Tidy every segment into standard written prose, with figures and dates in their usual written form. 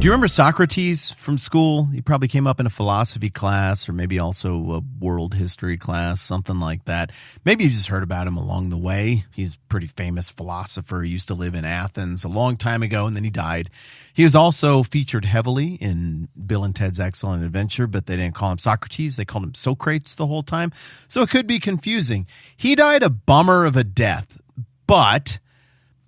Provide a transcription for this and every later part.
Do you remember Socrates from school? He probably came up in a philosophy class or maybe also a world history class, something like that. Maybe you just heard about him along the way. He's a pretty famous philosopher. He used to live in Athens a long time ago, and then he died. He was also featured heavily in Bill and Ted's Excellent Adventure, but they didn't call him Socrates. They called him Socrates the whole time. So it could be confusing. He died a bummer of a death, but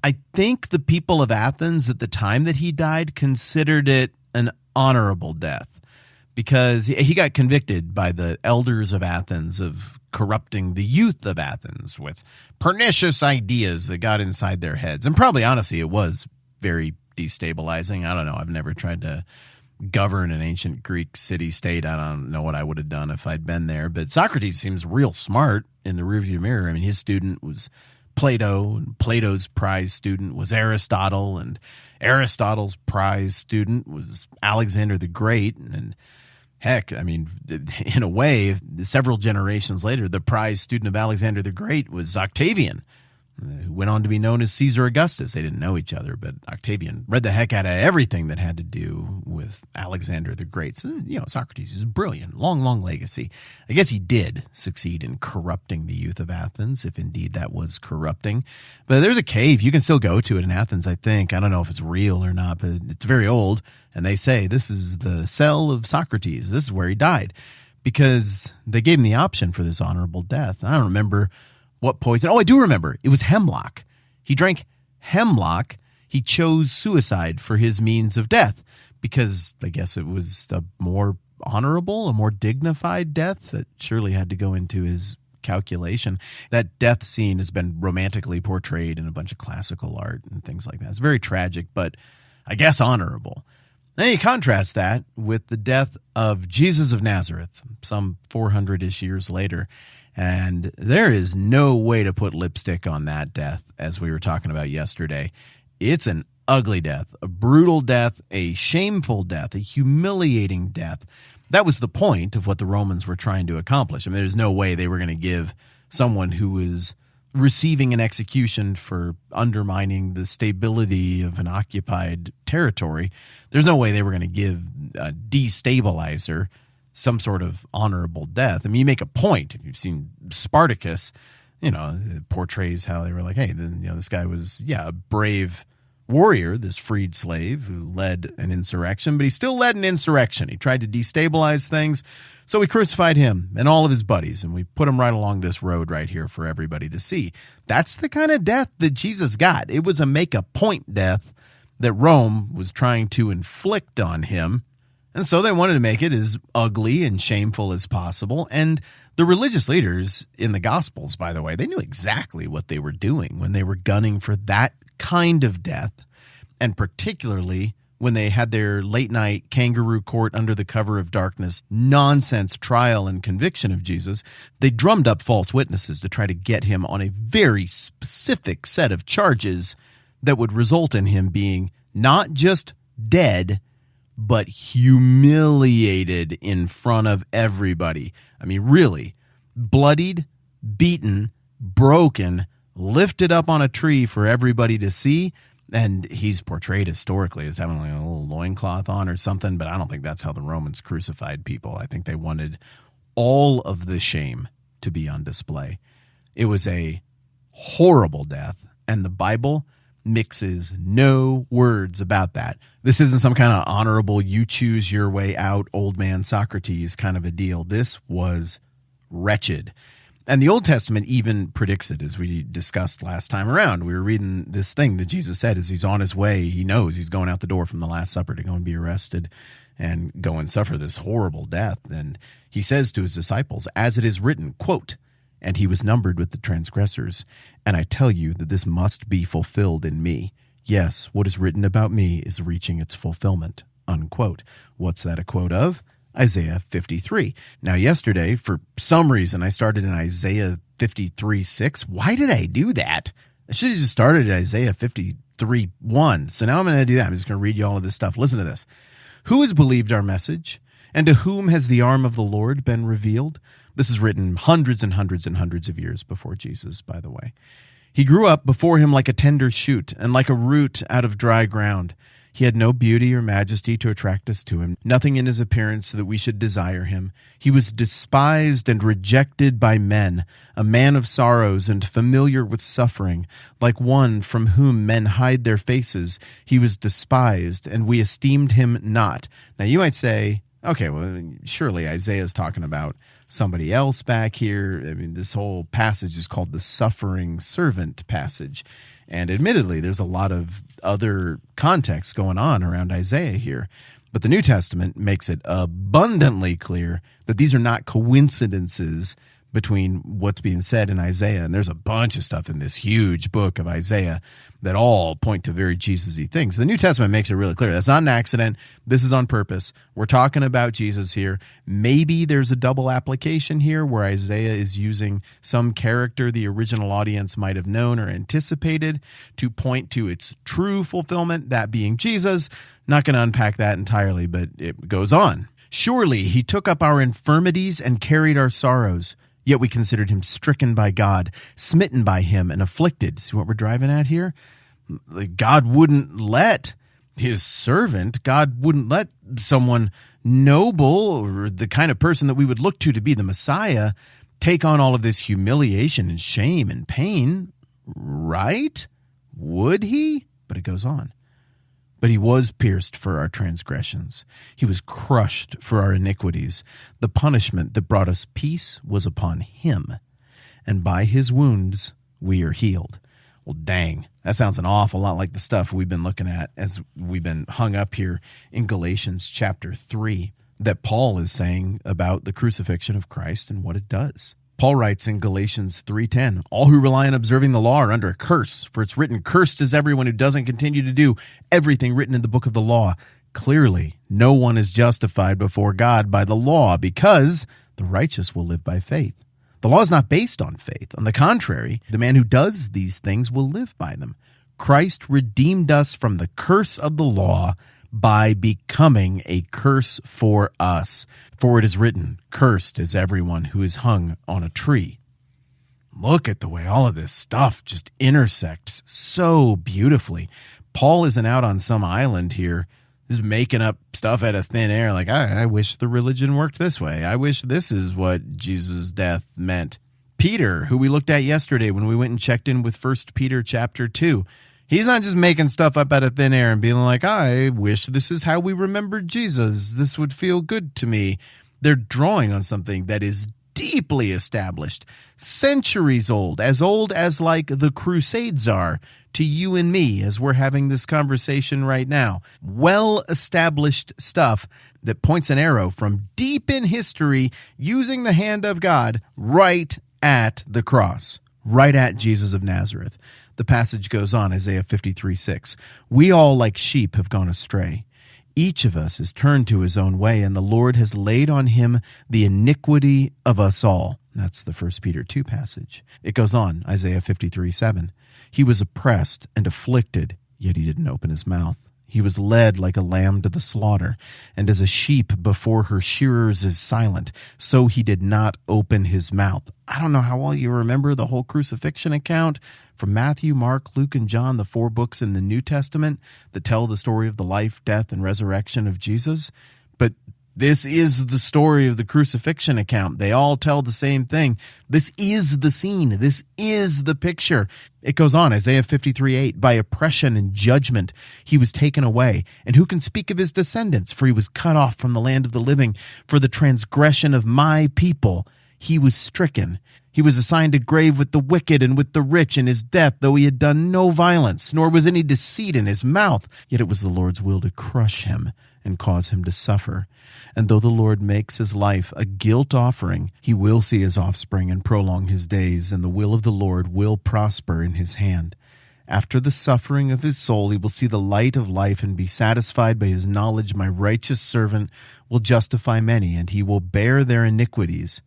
I think the people of Athens at the time that he died considered it an honorable death because he got convicted by the elders of Athens of corrupting the youth of Athens with pernicious ideas that got inside their heads. And probably, honestly, it was very destabilizing. I don't know. I've never tried to govern an ancient Greek city-state. I don't know what I would have done if I'd been there. But Socrates seems real smart in the rearview mirror. I mean, his student was Plato, and Plato's prize student was Aristotle, and Aristotle's prize student was Alexander the Great. And heck, I mean, in a way, several generations later, the prize student of Alexander the Great was Octavian, who went on to be known as Caesar Augustus. They didn't know each other, but Octavian read the heck out of everything that had to do with Alexander the Great. So, Socrates is brilliant, long, long legacy. I guess he did succeed in corrupting the youth of Athens, if indeed that was corrupting. But there's a cave. You can still go to it in Athens, I think. I don't know if it's real or not, but it's very old. And they say this is the cell of Socrates. This is where he died because they gave him the option for this honorable death. I don't remember what poison? Oh, I do remember. It was hemlock. He drank hemlock. He chose suicide for his means of death because I guess it was a more honorable, a more dignified death that surely had to go into his calculation. That death scene has been romantically portrayed in a bunch of classical art and things like that. It's very tragic, but I guess honorable. Then you contrast that with the death of Jesus of Nazareth, some 400-ish years later. And there is no way to put lipstick on that death, as we were talking about yesterday. It's an ugly death, a brutal death, a shameful death, a humiliating death. That was the point of what the Romans were trying to accomplish. I mean, there's no way they were going to give someone who was receiving an execution for undermining the stability of an occupied territory. There's no way they were going to give a destabilizer some sort of honorable death. I mean, you make a point. If you've seen Spartacus, it portrays how they were like, hey, this guy was, a brave warrior, this freed slave who led an insurrection, but he still led an insurrection. He tried to destabilize things. So we crucified him and all of his buddies, and we put him right along this road right here for everybody to see. That's the kind of death that Jesus got. It was a make-a-point death that Rome was trying to inflict on him. And so they wanted to make it as ugly and shameful as possible. And the religious leaders in the Gospels, by the way, they knew exactly what they were doing when they were gunning for that kind of death. And particularly when they had their late-night kangaroo court under the cover of darkness nonsense trial and conviction of Jesus, they drummed up false witnesses to try to get him on a very specific set of charges that would result in him being not just dead, but humiliated in front of everybody. I mean, really, bloodied, beaten, broken, lifted up on a tree for everybody to see. And he's portrayed historically as having like a little loincloth on or something, but I don't think that's how the Romans crucified people. I think they wanted all of the shame to be on display. It was a horrible death, and the Bible mixes no words about that. This isn't some kind of honorable, you choose your way out, old man Socrates kind of a deal. This was wretched. And the Old Testament even predicts it, as we discussed last time around. We were reading this thing that Jesus said as he's on his way. He knows he's going out the door from the Last Supper to go and be arrested and go and suffer this horrible death. And he says to his disciples, as it is written, quote, and he was numbered with the transgressors. And I tell you that this must be fulfilled in me. Yes, what is written about me is reaching its fulfillment, unquote. What's that a quote of? Isaiah 53. Now, yesterday, for some reason, I started in Isaiah 53:6. Why did I do that? I should have just started at Isaiah 53:1. So now I'm going to do that. I'm just going to read you all of this stuff. Listen to this. Who has believed our message? And to whom has the arm of the Lord been revealed? This is written hundreds and hundreds and hundreds of years before Jesus, by the way. He grew up before him like a tender shoot and like a root out of dry ground. He had no beauty or majesty to attract us to him, nothing in his appearance so that we should desire him. He was despised and rejected by men, a man of sorrows and familiar with suffering. Like one from whom men hide their faces, he was despised, and we esteemed him not. Now you might say, okay, well, surely Isaiah's talking about somebody else back here. I mean, this whole passage is called the suffering servant passage. And admittedly, there's a lot of other context going on around Isaiah here. But the New Testament makes it abundantly clear that these are not coincidences between what's being said in Isaiah. And there's a bunch of stuff in this huge book of Isaiah that all point to very Jesus-y things. The New Testament makes it really clear. That's not an accident. This is on purpose. We're talking about Jesus here. Maybe there's a double application here where Isaiah is using some character the original audience might have known or anticipated to point to its true fulfillment, that being Jesus. Not going to unpack that entirely, but it goes on. Surely he took up our infirmities and carried our sorrows. Yet we considered him stricken by God, smitten by him, and afflicted. See what we're driving at here? God wouldn't let his servant, God wouldn't let someone noble or the kind of person that we would look to be the Messiah take on all of this humiliation and shame and pain, right? Would he? But it goes on. But he was pierced for our transgressions. He was crushed for our iniquities. The punishment that brought us peace was upon him, and by his wounds we are healed. Well, dang, that sounds an awful lot like the stuff we've been looking at as we've been hung up here in Galatians chapter 3 that Paul is saying about the crucifixion of Christ and what it does. Paul writes in Galatians 3:10, all who rely on observing the law are under a curse, for it's written, cursed is everyone who doesn't continue to do everything written in the book of the law. Clearly, no one is justified before God by the law, because the righteous will live by faith. The law is not based on faith. On the contrary, the man who does these things will live by them. Christ redeemed us from the curse of the law by becoming a curse for us. For it is written, cursed is everyone who is hung on a tree. Look at the way all of this stuff just intersects so beautifully. Paul isn't out on some island here, just making up stuff out of thin air. Like, I wish the religion worked this way. I wish this is what Jesus' death meant. Peter, who we looked at yesterday when we went and checked in with 1 Peter chapter 2, he's not just making stuff up out of thin air and being like, I wish this is how we remembered Jesus. This would feel good to me. They're drawing on something that is deeply established, centuries old as like the Crusades are to you and me as we're having this conversation right now. Well-established stuff that points an arrow from deep in history using the hand of God right at the cross, right at Jesus of Nazareth. The passage goes on, Isaiah 53:6. We all like sheep have gone astray. Each of us has turned to his own way, and the Lord has laid on him the iniquity of us all. That's the 1 Peter 2 passage. It goes on, Isaiah 53:7. He was oppressed and afflicted, yet he didn't open his mouth. He was led like a lamb to the slaughter, and as a sheep before her shearers is silent, so he did not open his mouth. I don't know how well you remember the whole crucifixion account from Matthew, Mark, Luke, and John, the 4 books in the New Testament that tell the story of the life, death, and resurrection of Jesus. But this is the story of the crucifixion account. They all tell the same thing. This is the scene. This is the picture. It goes on, Isaiah 53:8, by oppression and judgment he was taken away. And who can speak of his descendants? For he was cut off from the land of the living. For the transgression of my people he was stricken. He was assigned a grave with the wicked and with the rich in his death, though he had done no violence, nor was any deceit in his mouth. Yet it was the Lord's will to crush him and cause him to suffer. And though the Lord makes his life a guilt offering, he will see his offspring and prolong his days, and the will of the Lord will prosper in his hand. After the suffering of his soul, he will see the light of life and be satisfied by his knowledge. My righteous servant will justify many, and he will bear their iniquities.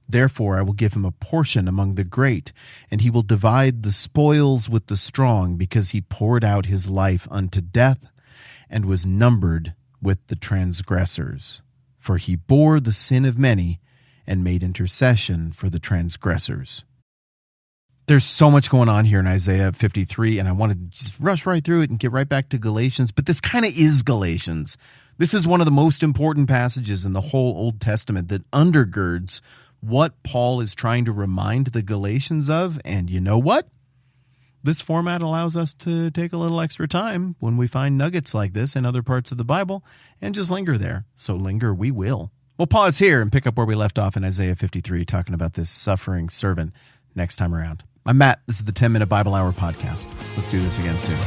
Therefore I will give him a portion among the great, and he will divide the spoils with the strong, because he poured out his life unto death and was numbered with the transgressors. For he bore the sin of many and made intercession for the transgressors. There's so much going on here in Isaiah 53, and I want to just rush right through it and get right back to Galatians, but this kind of is Galatians. This is one of the most important passages in the whole Old Testament that undergirds what Paul is trying to remind the Galatians of, and you know what? This format allows us to take a little extra time when we find nuggets like this in other parts of the Bible and just linger there. So linger we will. We'll pause here and pick up where we left off in Isaiah 53, talking about this suffering servant next time around. I'm Matt. This is the 10-Minute Bible Hour podcast. Let's do this again soon.